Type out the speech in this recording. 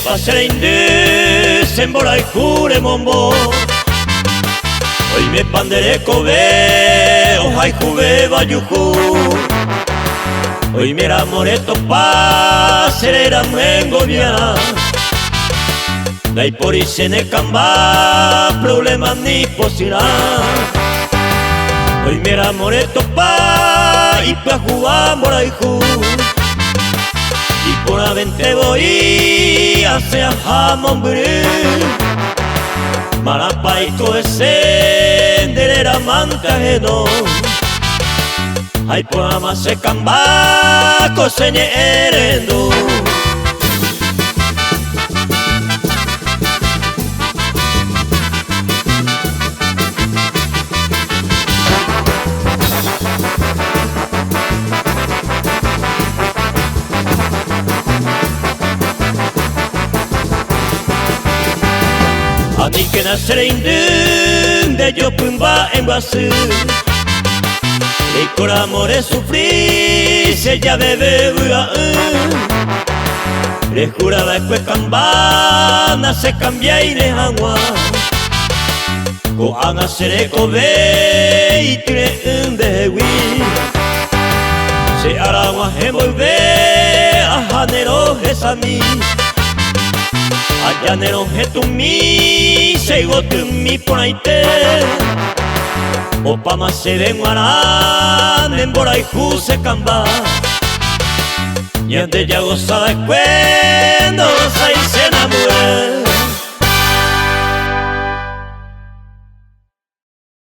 passerei in sembra il cure mombo. Oi me pandere kove, o hai kuve va yuku. Oi me ramore topa, serera mwengo via. Dai pori se ne camba, problema ni posirà. Oi me ramore topa, i pa jugar moraiku. Y por avente voy hacia jamón brie Marapaiko ese derera mantajeno Ay por amase cambaco señe herendo Ani que naceré de yo pumba en Guasú Y por amores sufrí se ya bebe Le juraba que cambana se cambia y le agua Ko anga seré kobe y tire un de hui Se aragua envolve a janero esami Allanero hetumi, seigo tumi ponaite Opama se venguaran, emborai juse kamba Yande ya gozada cuendo